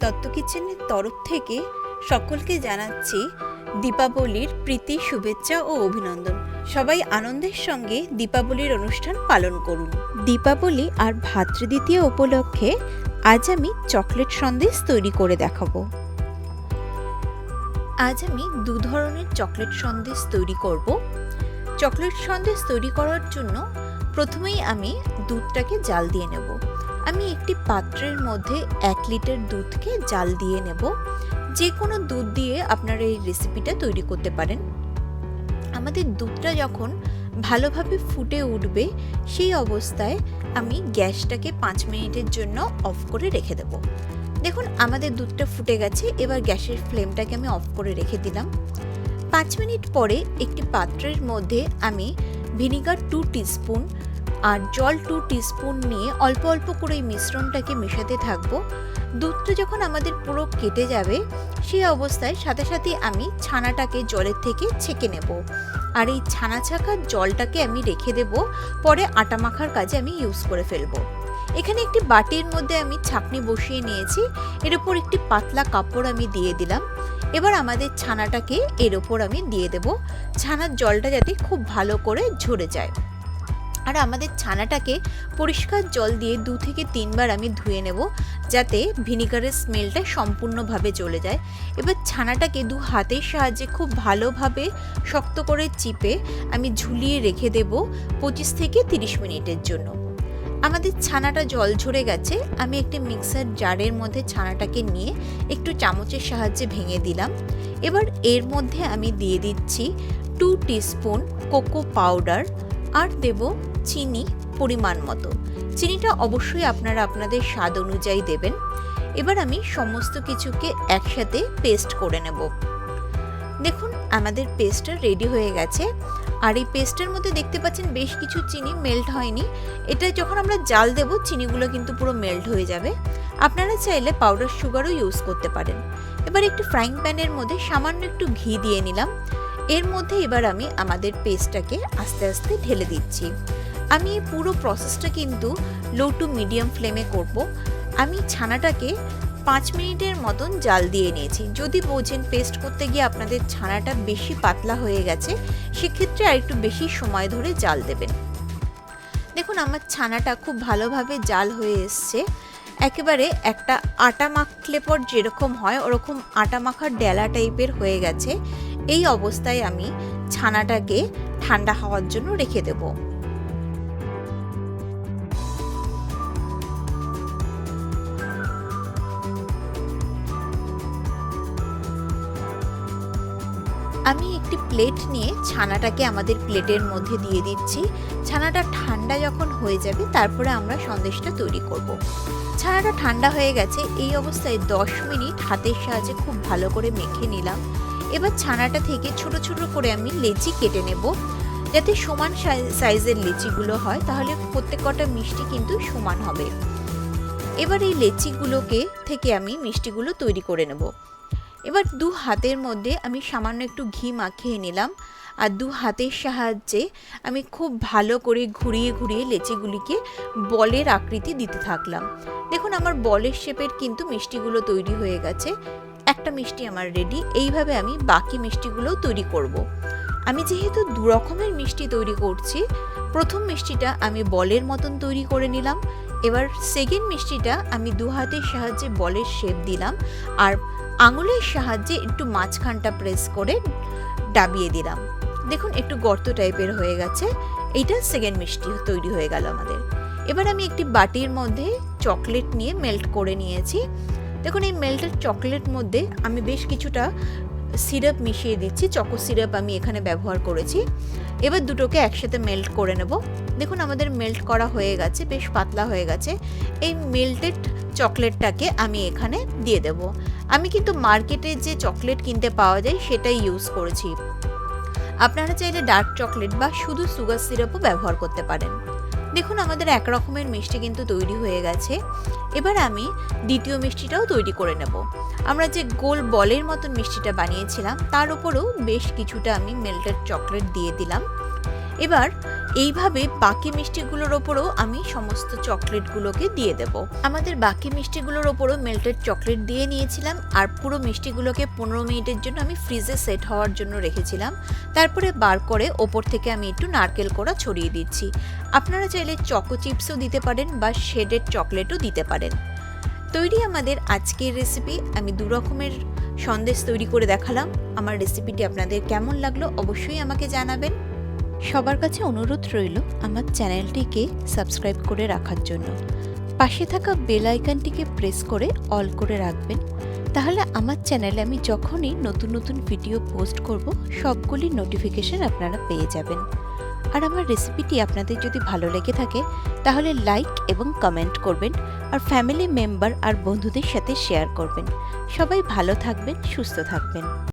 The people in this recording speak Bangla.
দত্ত কিচেনের তরফ থেকে সকলকে জানাচ্ছি দীপাবলির প্রীতি, শুভেচ্ছা ও অভিনন্দন। সবাই আনন্দের সঙ্গে দীপাবলির অনুষ্ঠান পালন করুন। দীপাবলি আর ভাতৃদ্বিতীয়া উপলক্ষে আজ আমি চকলেট সন্দেশ তৈরি করে দেখাবো। আজ আমি দু ধরনের চকলেট সন্দেশ তৈরি করব। চকলেট সন্দেশ তৈরি করার জন্য প্রথমেই আমি দুধটাকে জাল দিয়ে নেব। আমি একটি পাত্রের মধ্যে 1 লিটার দুধকে জাল দিয়ে নেব। যে কোনো দুধ দিয়ে আপনারা এই রেসিপিটা তৈরি করতে পারেন। আমাদের দুধটা যখন ভালোভাবে ফুটে উঠবে সেই অবস্থায় আমি গ্যাসটাকে 5 মিনিটের জন্য অফ করে রেখে দেব। দেখুন আমাদের দুধটা ফুটে গেছে। এবার গ্যাসের ফ্লেমটাকে আমি অফ করে রেখে দিলাম। 5 মিনিট পরে একটি পাত্রের মধ্যে আমি ভিনিগার 2 টিস্পুন আর জল 2 টিস্পুন নিয়ে অল্প অল্প করে এই মিশ্রণটাকে মেশাতে থাকবো। দুধটা যখন আমাদের পুরো কেটে যাবে সেই অবস্থায় সাথে সাথে আমি ছানাটাকে জলের থেকে ছেঁকে নেব। আর এই ছানা ছাঁকার জলটাকে আমি রেখে দেব, পরে আটা মাখার কাজে আমি ইউজ করে ফেলবো। এখানে একটি বাটির মধ্যে আমি ছাঁকনি বসিয়ে নিয়েছি, এর উপর একটি পাতলা কাপড় আমি দিয়ে দিলাম। এবার আমাদের ছানাটাকে এর ওপর আমি দিয়ে দেব, ছানার জলটা যাতে খুব ভালো করে ঝরে যায়। আর আমাদের ছানাটাকে পরিষ্কার জল দিয়ে 2 থেকে 3 বার আমি ধুয়ে নেব, যাতে ভিনিগারের স্মেলটা সম্পূর্ণভাবে চলে যায়। এবার ছানাটাকে 2 হাতের সাহায্যে খুব ভালোভাবে শক্ত করে চিপে আমি ঝুলিয়ে রেখে দেব 25 থেকে 30 মিনিটের জন্য। আমাদের ছানাটা জল ঝরে গেছে। আমি একটি মিক্সার জারের মধ্যে ছানাটাকে নিয়ে একটু চামচের সাহায্যে ভেঙে দিলাম। এবার এর মধ্যে আমি দিয়ে দিচ্ছি 2 টিস্পুন কোকো পাউডার আর দেব চিনি পরিমাণ মতো। চিনিটা অবশ্যই আপনারা আপনাদের স্বাদ অনুযায়ী দেবেন। এবার আমি সমস্ত কিছুকে একসাথে পেস্ট করে নেব। দেখুন আমাদের পেস্টটা রেডি হয়ে গেছে। আর এই পেস্টের মধ্যে দেখতে পাচ্ছেন বেশ কিছু চিনি মেল্ট হয়নি। এটা যখন আমরা জাল দেব চিনিগুলো কিন্তু পুরো মেল্ট হয়ে যাবে। আপনারা চাইলে পাউডার সুগারও ইউজ করতে পারেন। এবার একটু ফ্রাইং প্যানের মধ্যে সামান্য একটু ঘি দিয়ে নিলাম। এর মধ্যে এবার আমি আমাদের পেস্টটাকে আস্তে আস্তে ঢেলে দিচ্ছি। আমি এই পুরো প্রসেসটা কিন্তু লো টু মিডিয়াম ফ্লেমে করব। আমি ছানাটাকে 5 মিনিটের মতন জাল দিয়ে নিয়েছি। যদি বোঝেন পেস্ট করতে গিয়ে আপনাদের ছানাটা বেশি পাতলা হয়ে গেছে, সেক্ষেত্রে আর একটু বেশি সময় ধরে জাল দেবেন। দেখুন আমার ছানাটা খুব ভালোভাবে জাল হয়ে এসছে। একেবারে একটা আটা মাখলে পর যেরকম হয় ওরকম আটা মাখার ডেলা টাইপের হয়ে গেছে। এই অবস্থায় আমি ছানাটাকে ঠান্ডা হওয়ার জন্য রেখে দেব। আমি একটি প্লেট নিয়ে ছানাটাকে আমাদের প্লেটের মধ্যে দিয়ে দিচ্ছি। ছানাটা ঠান্ডা যখন হয়ে যাবে তারপরে আমরা সন্দেশটা তৈরি করব। ছানাটা ঠান্ডা হয়ে গেছে। এই অবস্থায় 10 মিনিট হাতের সাহায্যে খুব ভালো করে মেখে নিলাম। এবার ছানাটা থেকে ছোট ছোট করে আমি লেচি কেটে নেব, যাতে সমান সাইজের লেচিগুলো হয়, তাহলে প্রত্যেকটা মিষ্টি কিন্তু সমান হবে। এবার এই লেচিগুলোকে থেকে আমি মিষ্টিগুলো তৈরি করে নেব। এবার 2 হাতের মধ্যে আমি সামান্য একটু ঘি মাখিয়ে নিলাম আর 2 হাতের সাহায্যে আমি খুব ভালো করে ঘুরিয়ে ঘুরিয়ে লেচিগুলিকে বলের আকৃতি দিতে থাকলাম। দেখুন আমার বলের শেপের কিন্তু মিষ্টিগুলো তৈরি হয়ে গেছে। একটা মিষ্টি আমার রেডি। এইভাবে আমি বাকি মিষ্টিগুলো তৈরি করব। আমি যেহেতু 2 রকমের মিষ্টি তৈরি করছি, প্রথম মিষ্টিটা আমি বলের মতন তৈরি করে নিলাম। এবার সেকেন্ড মিষ্টিটা আমি 2 হাতের সাহায্যে বলের শেপ দিলাম আর আঙুলের সাহায্যে একটু মাঝখানটা প্রেস করে ডাবিয়ে দিলাম। দেখুন একটু গর্ত টাইপের হয়ে গেছে। এইটা সেকেন্ড মিষ্টি তৈরি হয়ে গেল আমাদের। এবার আমি একটি বাটির মধ্যে চকলেট নিয়ে মেল্ট করে নিয়েছি। দেখুন এই মেল্টেড চকলেট মধ্যে আমি বেশ কিছুটা সিরাপ মিশিয়ে দিচ্ছি। চকো সিরাপ আমি এখানে ব্যবহার করেছি। এবার দুটোকে একসাথে মেল্ট করে নেব। দেখুন আমাদের মেল্ট করা হয়ে গেছে, বেশ পাতলা হয়ে গেছে। এই মেল্টেড চকলেটটাকে আমি এখানে দিয়ে দেব। আমি কিন্তু মার্কেটে যে চকলেট কিনতে পাওয়া যায় সেটাই ইউজ করেছি। আপনারা চাইলে ডার্ক চকলেট বা শুধু সুগার সিরাপও ব্যবহার করতে পারেন। দেখুন আমাদের এক রকমের মিষ্টি কিন্তু তৈরি হয়ে গেছে। এবার আমি দ্বিতীয় মিষ্টিটাও তৈরি করে নেব। আমরা যে গোল বলের মতন মিষ্টিটা বানিয়েছিলাম তার উপরেও বেশ কিছুটা আমি মেল্টেড চকলেট দিয়ে দিলাম। এবার এইভাবে বাকি মিষ্টিগুলোর ওপরও আমি সমস্ত চকলেটগুলোকে দিয়ে দেব। আমাদের বাকি মিষ্টিগুলোর ওপরও মেল্টেড চকলেট দিয়ে নিয়েছিলাম, আর পুরো মিষ্টিগুলোকে 15 মিনিটের জন্য আমি ফ্রিজে সেট হওয়ার জন্য রেখেছিলাম। তারপরে বার করে ওপর থেকে আমি একটু নারকেল কোড়া ছড়িয়ে দিচ্ছি। আপনারা চাইলে চকো চিপসও দিতে পারেন বা শেডেড চকলেটও দিতে পারেন। তৈরি আমাদের আজকের রেসিপি। আমি 2 রকমের সন্দেশ তৈরি করে দেখালাম। আমার রেসিপিটি আপনাদের কেমন লাগলো অবশ্যই আমাকে জানাবেন। সবার কাছে অনুরোধ রইল আমার চ্যানেলটিকে সাবস্ক্রাইব করে রাখার জন্য। পাশে থাকা বেল আইকনটিকে প্রেস করে অল করে রাখবেন, তাহলে আমার চ্যানেলে আমি যখনই নতুন নতুন ভিডিও পোস্ট করব সবগুলির নোটিফিকেশন আপনারা পেয়ে যাবেন। আর আমার রেসিপিটি আপনাদের যদি ভালো লেগে থাকে তাহলে লাইক এবং কমেন্ট করবেন, আর ফ্যামিলি মেম্বার আর বন্ধুদের সাথে শেয়ার করবেন। সবাই ভালো থাকবেন, সুস্থ থাকবেন।